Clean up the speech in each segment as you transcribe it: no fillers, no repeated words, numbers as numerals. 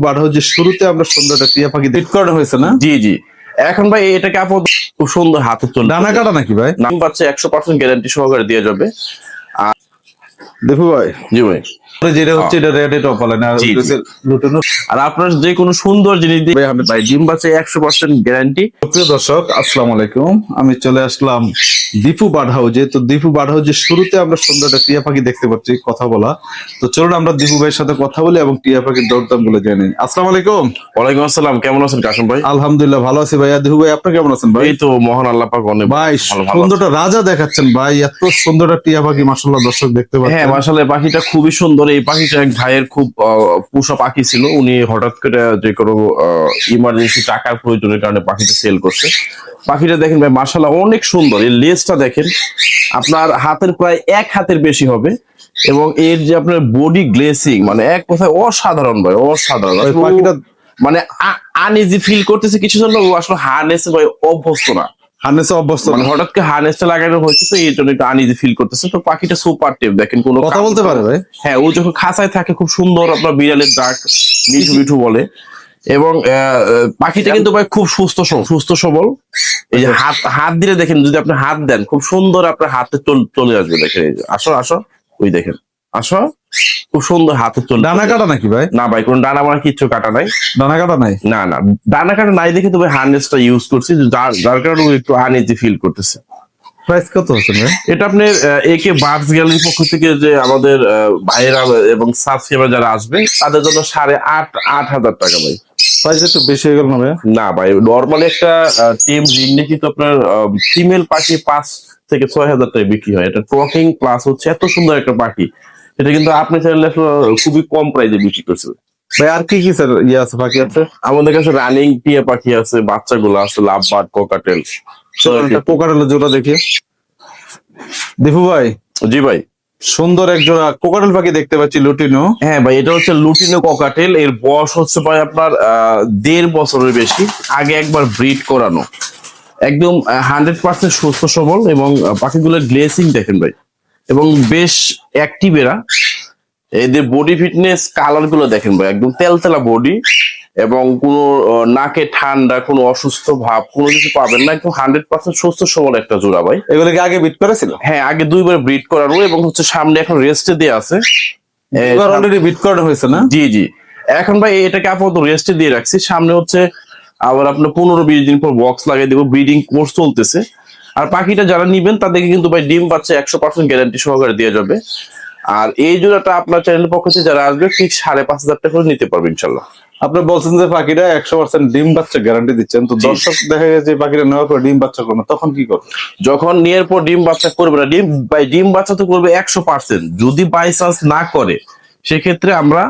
বারহাউজের শুরুতে আমরা সুন্দর একটা টিয়া পাখি হিট করানো হয়েছে না? জি জি। এখন ভাই এটাকে আপাতত খুব সুন্দর হাতে চলে ডানা কাটা নাকি ভাই? নাম পাচ্ছে 100% গ্যারান্টি সহকারে দিয়ে যাবে। দেখো ভাই, জি ভাই, যেটা হচ্ছে এটা রেড এটা অপালাইন আর জি, জি। হচ্ছে লুটানো। আর আপনার যে কোনো সুন্দর জিনিস দিয়ে ভাই ডিম বাচ্চা 100% গ্যারান্টি। প্রিয় দর্শক আসসালামু আলাইকুম, আমি চলে আসলাম দীপু বার্ড হাউজে। তো দীপু বার্ড হাউজের শুরুতে আমরা সুন্দর একটা টিয়া পাখি দেখতে পাচ্ছি, কথা বলা। তো চলুন আমরা দীপু ভাইয়ের সাথে কথা বলি এবং টিয়া পাখির দরদাম গুলো জেনে নিই। আসসালামু আলাইকুম। ওয়ালাইকুম আসসালাম, কেমন আছেন কাশিম ভাই? আলহামদুলিল্লাহ ভালো আছি ভাইয়া। দীপু ভাই আপনি কেমন আছেন ভাই? এই তো মহান আল্লাহ পাক অনেক ভাই ভালো সুন্দরটা রাজা দেখাচ্ছেন ভাই, এত সুন্দর একটা টিয়া পাখি মাশাআল্লাহ দর্শক দেখতে হ্যাঁ পাচ্ছেন। মাশাআল্লাহ, পাখিটা খুবই সুন্দর। এই পাখিটা এক ভাইয়ের খুব পোষা পাখি ছিল, উনি হঠাৎ করে যে কোনো ইমার্জেন্সি টাকার প্রয়োজনের কারণে পাখিটা সেল করছে। পাখিটা দেখেন ভাই মাশাআল্লাহ অনেক সুন্দর। এই লেজটা দেখেন, আপনার হাতের প্রায় এক হাতের বেশি হবে এবং এর যে আপনার বডি গ্লেসিং মানে এক কথায় অসাধারণ ভাই, অসাধারণ। ওই পাখিটা মানে আনইজি ফিল করতেছে কিছু জন্য, ও আসলে হারনেস ভাই অভ্যস্ত না, হার্নেসে অভ্যস্ত মানে হঠাৎ করে হারনেসটা লাগানো হয়েছে, তো এই জন্য একটু আনইজি ফিল করতেছে। তো পাখিটা সুপার টেপ দেখেন, কোনো কথা বলতে পারে ভাই? হ্যাঁ, ও যখন খাঁচায় থাকে খুব সুন্দর, আপনার বিড়ালের ডাক মিঠু মিঠু বলে। এবং পাখিটা কিন্তু ভাই খুব সুস্থ সবল। এই যে হাত হাত দিলে দেখেন, যদি আপনি হাত দেন খুব সুন্দর আপনার হাতে চলে আসবে। দেখেন এই যে, আসো আসো, ওই দেখেন, আসো, খুব সুন্দর হাতে চলে। ডানা কাটা নাকি ভাই? না ভাই, কোন ডানা মারা কিচ্ছু কাটা নাই। ডানা কাটা নাই? না না, ডানা কাটা নাই দেখে তো ভাই হার্নেসটা ইউজ করছি, যার কারণে ও একটু আনইজি ফিল করতেছে। প্রাইস কত হচ্ছে ভাই? এটা আপনার একে বার্ডস গ্যালারির পক্ষ থেকে যে আমাদের ভাইয়েরা এবং সাবস্ক্রাইবার যারা আসবে তাদের জন্য 8,500 টাকা ভাই। প্রাইস একটু বেশি হয়ে গেল না ভাই? না ভাই, নর্মালি একটা টিম রিংনে কিন্তু আপনার ফিমেল পাখি 5 থেকে 6,000 টাকায় বিক্রি হয়। এটা টকিং প্লাস হচ্ছে এত সুন্দর একটা পাখি, এটা কিন্তু আপনি চাইলে খুবই কম প্রাইসে বিক্রি করছে। ভাই আর কি কি স্যার ইয়ে আছে পাখি আছে? আমাদের কাছে রানিং টিয়া পাখি আছে, বাচ্চাগুলো আছে, লাভ বার্ড, ককাটেল। কোকাটেলের জোড়া দেখি। দীপু ভাই, জি ভাই, সুন্দর এক জোড়া কোকাটেল পাখি দেখতে পাচ্ছি, লুটিনো। হ্যাঁ ভাই, এটা হচ্ছে লুটিনো ককাটেল। এর বয়স হচ্ছে ভাই আপনার 1.5 বছরের বেশি। আগে একবার ব্রিড করানো, একদম 100% সুস্থ সবল। এবং পাখিগুলোর গ্লেসিং দেখেন ভাই, এবং বেশ অ্যাক্টিভ এরা। এদের বডি ফিটনেস, কালার গুলো দেখেন ভাই, একদম তেলতেলা বডি, এবং কোনো নাকে ঠান্ডা, কোনো অসুস্থ ভাব কোনো কিছু পাবেন না। একদম 100% সুস্থ সবল একটা জোড়া ভাই। এগুলোকে আগে বিট করেছিল? হ্যাঁ, আগে 2বার ব্রিড করানো, এবং হচ্ছে সামনে এখন রেস্টে দিয়ে আছে। অলরেডি বিট করানো হয়েছে না? জি জি। এখন ভাই এটাকে আপাতত রেস্টে দিয়ে রাখছি, সামনে হচ্ছে আবার আপনার 15-20 দিন পর বক্স লাগিয়ে দেবো, ব্রিডিং কোর্স চলতেছে। আর পাখিটা যারা নিবেন তাদেরকে কিন্তু ভাই ডিম বাচ্চা 100% গ্যারান্টি সহকারে দিয়ে যাবে। আর এই জোড়াটা আপনার চ্যানেলের পক্ষ থেকে যারা আসবে ঠিক 5,500 টাকা করে নিতে পারবে ইনশাল্লাহ। আপনি বলছেন যে পাখিটা 100% ডিম বাচ্চা গ্যারান্টি দিচ্ছেন, তো দর্শক দেখা গেছে যে পাখিটা নেওয়ার পর ডিম বাচ্চা করবে, তখন কি করবে? যখন নেওয়ার পর ডিম বাচ্চা করবে না, ডিম বাচ্চা তো করবে 100%। যদি বাই চান্স না করে, সেক্ষেত্রে আমরা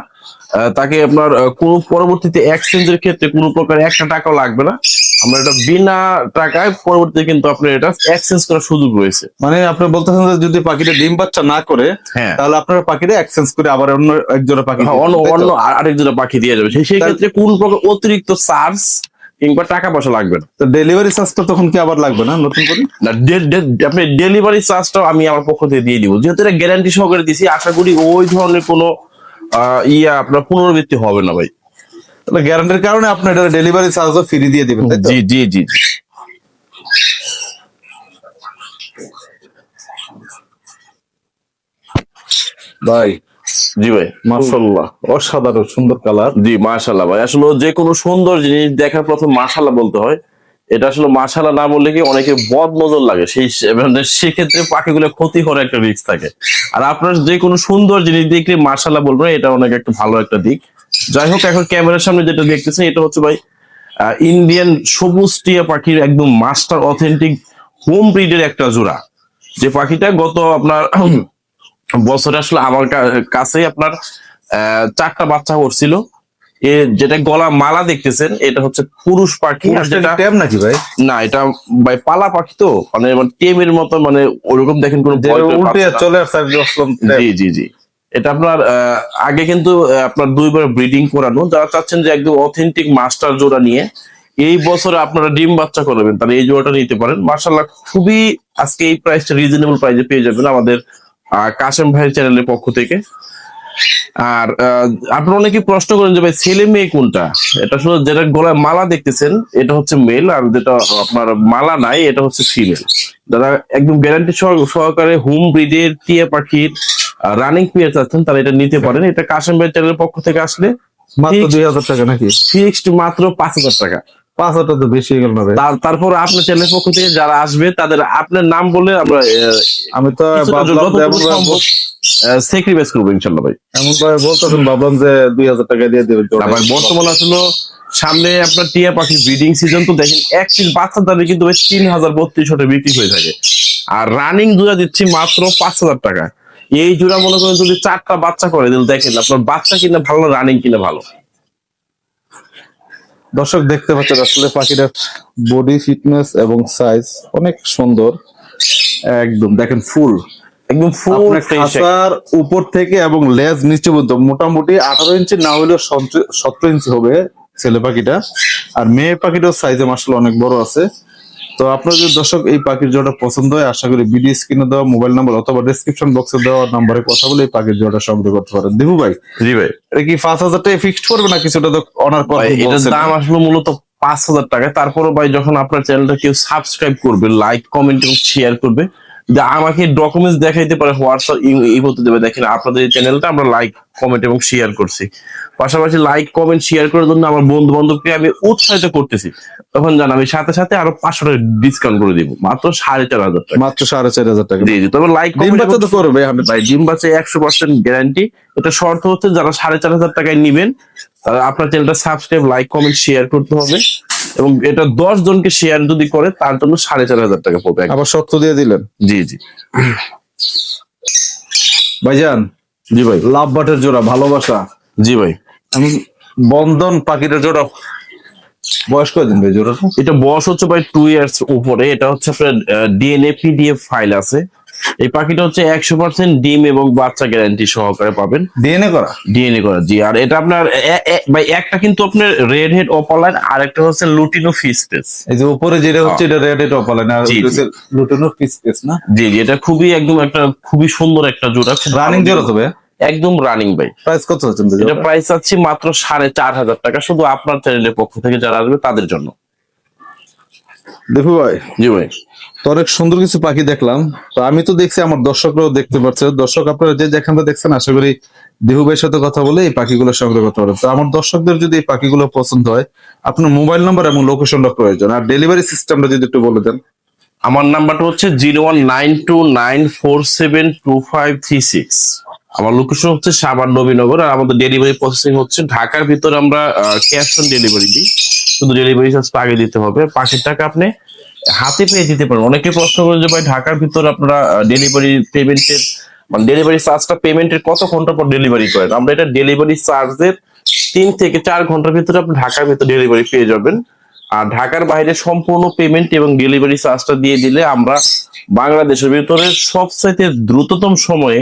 তাকে আপনার কোনো পরবর্তীতে এক্সচেঞ্জের ক্ষেত্রে কোনো প্রকার একটা টাকাও লাগবে না। আমরা এটা বিনা টাকায় পরবর্তীতে কিন্তু আপনার এটা এক্সচেঞ্জ করার সুযোগ রয়েছে। মানে আপনি বলতেছেন যে যদি পাখিটা ডিম বাচ্চা না করে, হ্যাঁ, তাহলে আপনারা পাখিটা এক্সচেঞ্জ করে আবার অন্য এক জোড়া পাখি অন্য আরেক জোড়া পাখি দিয়ে যাবে। সেই ক্ষেত্রে কোন প্রকার অতিরিক্ত চার্জ কিংবা টাকা পয়সা লাগবে না। তো ডেলিভারি চার্জটা তখন কি আবার লাগবে না নতুন করে? না, আপনি ডেলিভারি চার্জটাও আমি আমার পক্ষ থেকে দিয়ে দিব, যেহেতু এটা গ্যারান্টি সহকারে দিছি। আশা করি ওই ধরনের কোনো আপনার পুনরাবৃত্তি হবে না ভাই। তাহলে গ্যারান্টির কারণে আপনি এটা ডেলিভারি চার্জও ফ্রি দিয়ে দিবেন, তাই তো? জি জি জি। ভাই জি ভাই, মাশাআল্লাহ অসাধারণ সুন্দর কালার। জি মাশাআল্লাহ ভাই। আসলে যে কোনো সুন্দর জিনিস দেখার প্রথম মাশাআল্লাহ বলতে হয়। এটা আসলে মাশাআল্লাহ না বললে কি অনেকে বদ নজর লাগে, সেক্ষেত্রে পাখিগুলো ক্ষতি করার একটা রিস্ক থাকে। আর আপনার যে কোনো সুন্দর জিনিস দেখলে মাশাআল্লাহ বলবেন, এটা অনেক একটা ভালো একটা দিক। যাই হোক, এখন ক্যামেরার সামনে যেটা দেখতেছেন এটা হচ্ছে ভাই ইন্ডিয়ান সবুজ টিয়া পাখির একদম মাস্টার অথেন্টিক হোম ব্রিডের একটা জোড়া। যে পাখিটা গত আপনার বছরে আসলে আমার কাছে আপনার 4টা বাচ্চা করছিল। যেটা গলা মালা দেখতেছেন এটা হচ্ছে পুরুষ পাখি। আর যেটা ট্যাম নাকি ভাই? না, এটা ভাই পালা পাখি, তো মানে টেমের মতো, মানে ওরকম দেখেন কোনো উল্টে চলে আসছে। জি জি জি। এটা আপনার আগে কিন্তু আপনার 2বার ব্রিডিং করানো। যারা চাচ্ছেন যে একদম অথেন্টিক মাস্টার জোড়া নিয়ে এই বছরে আপনারা ডিম বাচ্চা করবেন, তাহলে এই জোড়াটা নিতে পারেন। মাশাআল্লাহ খুবই আজকে এই প্রাইসটা রিজনেবল প্রাইসে পেয়ে যাবেন আমাদের কাশেম ভাইয়ের চ্যানেলের পক্ষ থেকে। আর আপনারা অনেকে প্রশ্ন করেন যে ভাই ছেলে মেয়ে কোনটা, এটা শুধু যেটা গলায় মালা দেখতেছেন এটা হচ্ছে মেল, আর যেটা আপনার মালা নাই এটা হচ্ছে ফিমেল। যারা একদম গ্যারান্টি সহকারে হোম ব্রিডের টিয়া পাখির রানিং পেয়ার চাচ্ছেন তারা এটা নিতে পারেন। এটা কাশেম ভাই চ্যানেলের পক্ষ থেকে আসলে মাত্র 2000 টাকা নাকি? ফিক্সড মাত্র 5000 টাকা। 5000 তো বেশি হয়ে গেল না ভাই? তারপর আপনার চ্যানেলের পক্ষ থেকে যারা আসবে তাদের আপনার নাম বলে আমরা আমি তো ভাবলাম স্যাক্রিফাইস করবো ইনশাল্লাহ ভাই। এমন ভাবে বলতেছেন, ভাবলাম যে 2000 টাকা দিয়ে দেবেন। আবার বর্তমানে আসলে সামনে আপনার টিয়া পাখি ব্রিডিং সিজন, তো দেখেন এক পিস বাচ্চার দামে কিন্তু 3000-3200 টাকা বিক্রি হয়ে থাকে। আর রানিং জোড়া দিচ্ছি মাত্র 5000 টাকা। এই জোড়া মনে করেন যদি 4টা বাচ্চা করে দিন, দেখেন আপনার বাচ্চা কিনা ভালো, রানিং কিনা ভালো। দর্শক দেখতে পাচ্ছেন আসলে পাখিটার বডি ফিটনেস এবং সাইজ অনেক সুন্দর, একদম দেখেন ফুল, একদম ফুল আপনার খাঁচার উপর থেকে এবং লেজ নিচে পর্যন্ত মোটামুটি 18 ইঞ্চি না হলেও 17 ইঞ্চি হবে ছেলে পাখিটা। আর মেয়ে পাখিটার সাইজে মাশাআল্লাহ অনেক বড় আছে। তো আপনার যদি দর্শক এই পাখির জোড়া পছন্দ হয়, আশা করি ভিডিও স্ক্রিনে দেওয়া মোবাইল নাম্বার অথবা ডেসক্রিপশন বক্সে দেওয়া নাম্বারে কথা বলে এই পাখির জোড়া সংগ্রহ করতে পারেন। দিবু ভাই, জি ভাই, এটা কি 5000 টাকা ফিক্সড করবে না কিছুটা তো অনার করবে? এটার দাম আসলে মূলত 5000 টাকা। তারপরে ভাই যখন আপনার চ্যানেলটা কেউ সাবস্ক্রাইব করবে, লাইক কমেন্ট এবং শেয়ার করবে, যে আমাকে ডকুমেন্টস দেখাইতে পারে হোয়াটসঅ্যাপ এই বলতে দেবে, দেখেন আপনাদের এই চ্যানেলটা আমরা লাইক কমেন্ট এবং শেয়ার করছি। পাশাপাশি লাইক কমেন্ট শেয়ার করার জন্য আমার বন্ধু বান্ধবকে আমি উৎসাহিত করতেছি, তখন জান আমি সাথে সাথে আরো 500 টাকা ডিসকাউন্ট করে দিব, মাত্র 4500 টাকা। মাত্র 4500 টাকা। জি জি, তবে লাইক ডিম বাচ্চা তো করবে ভাই, ডিম বাচ্চা 100% গ্যারান্টি। এটা শর্ত হচ্ছে যারা 4500 টাকায় নিবেন তারা আপনার চ্যানেলটা সাবস্ক্রাইব, লাইক কমেন্ট শেয়ার করতে হবে, এবং এটা 10 জনকে শেয়ার যদি করে তার জন্য 4500 টাকা পড়বে। আবার শর্ত দিয়ে দিলেন? জি জি ভাইজান। জি ভাই, লাভ বাটের জোড়া ভালোবাসা। জি ভাই, আমি বন্ধন পাখিটার জোড়া বয়স কয়দিন ভাই জোড়া? এটা বয়স হচ্ছে ভাই 2 ইয়ার্স উপরে। এটা হচ্ছে আপনার ডিএনএ পিডিএফ ফাইল আছে। এই পাখিটা হচ্ছে 100% ডিম এবং বাচ্চা গ্যারান্টি সহকারে পাবেন। ডিএনএ করা? ডিএনএ করা, জি। আর এটা আপনার ভাই একটা কিন্তু আপনার রেড হেড অপালাইন, আর একটা হচ্ছে লুটিনো ফিসপেস। এই যে উপরে যেটা হচ্ছে এটা রেড হেড অপালাইন, আর জি, হচ্ছে লুটিনো ফিসপেস না? জি জি, এটা খুবই একদম একটা খুবই সুন্দর একটা জোড়া। রানিং জোড়া তবে একদম রানিং ভাই। প্রাইস কত হচ্ছে? এটা প্রাইস আছে মাত্র 4500 টাকা, শুধু আপনার চ্যানেলের পক্ষ থেকে যারা আসবে তাদের জন্য। দেখো ভাই, জি ভাই, তো অনেক সুন্দর কিছু পাখি দেখলাম। তো আমি তো দেখছি, আমার দর্শকরাও দেখতে পাচ্ছে। দর্শক আপনারা যে যেখান থেকে দেখছেন, আশা করি দেহু ভাইয়ের সাথে কথা বলে এই পাখিগুলো সংগ্রহ করতে পারেন। তো আমার দর্শকদের যদি এই পাখিগুলো পছন্দ হয়, আপনার মোবাইল নাম্বার এবং লোকেশনটা প্রয়োজন, আর ডেলিভারি সিস্টেমটা যদি একটু বলে দেন। আমার নাম্বারটা হচ্ছে 019294725536। আমার লোকেশন হচ্ছে সাভার নবীনগর, আর আমাদের ডেলিভারি প্রসেসিং হচ্ছে ঢাকার ভিতরে আমরা ক্যাশ অন ডেলিভারি দিই, শুধু ডেলিভারি চার্জ আগে দিতে হবে। পাখির টাকা আপনি হাতে পেয়ে দিতে পারেন। অনেকে প্রশ্ন করেন যে ভাই ঢাকার ভিতরে আপনারা ডেলিভারি পেমেন্টের মানে ডেলিভারি চার্জটা পেমেন্টের কত ঘন্টা পর ডেলিভারি করেন? আমরা এটা ডেলিভারি চার্জের 3 থেকে 4 ঘন্টার ভিতরে আপনি ঢাকার ভিতরে ডেলিভারি পেয়ে যাবেন। আর ঢাকার বাইরে সম্পূর্ণ পেমেন্ট এবং ডেলিভারি চার্জটা দিয়ে দিলে আমরা বাংলাদেশের ভিতরে সবচাইতে দ্রুততম সময়ে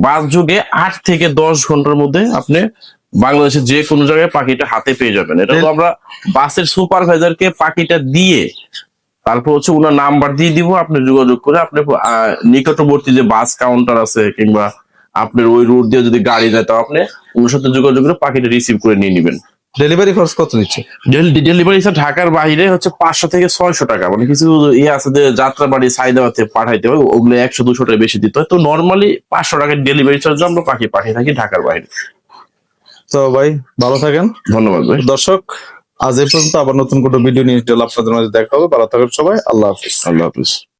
বাস যোগে 8 থেকে 10 ঘন্টার মধ্যে আপনি বাংলাদেশের যে কোনো জায়গায় পাখিটা হাতে পেয়ে যাবেন। এটা তো আমরা বাসের সুপারভাইজারকে পাখিটা দিয়ে তারপর হচ্ছে ওনার নাম্বার দিয়ে দিব, আপনি যোগাযোগ করে আপনি নিকটবর্তী যে বাস কাউন্টার আছে কিংবা আপনার ওই রুট দিয়ে যদি গাড়ি যায়, তাও আপনি ওনার সাথে যোগাযোগ করে পাখিটা রিসিভ করে নিয়ে নেবেন। ডেলিভারি খরচ কত নিচ্ছে? ডেলিভারি ঢাকার বাইরে হচ্ছে 500 থেকে 600 টাকা। মানে কিছু ইয়ে আছে যে যাত্রা বাড়ি সাইদাবাদে পাঠাইতে হয়, ওগুলো 100-200 টাকা বেশি দিতে হয়। তো নর্মালি 500 টাকার ডেলিভারি চার্জ আমরা পাখি পাঠিয়ে থাকি ঢাকার বাইরে। তো ভাই ভালো থাকেন। ধন্যবাদ ভাই। দর্শক আজ এই পর্যন্ত, আবার নতুন কোনো ভিডিও নিয়ে আপনাদের মাঝে দেখা হবে। ভালো থাকেন সবাই, আল্লাহ হাফিজ। আল্লাহ হাফিজ।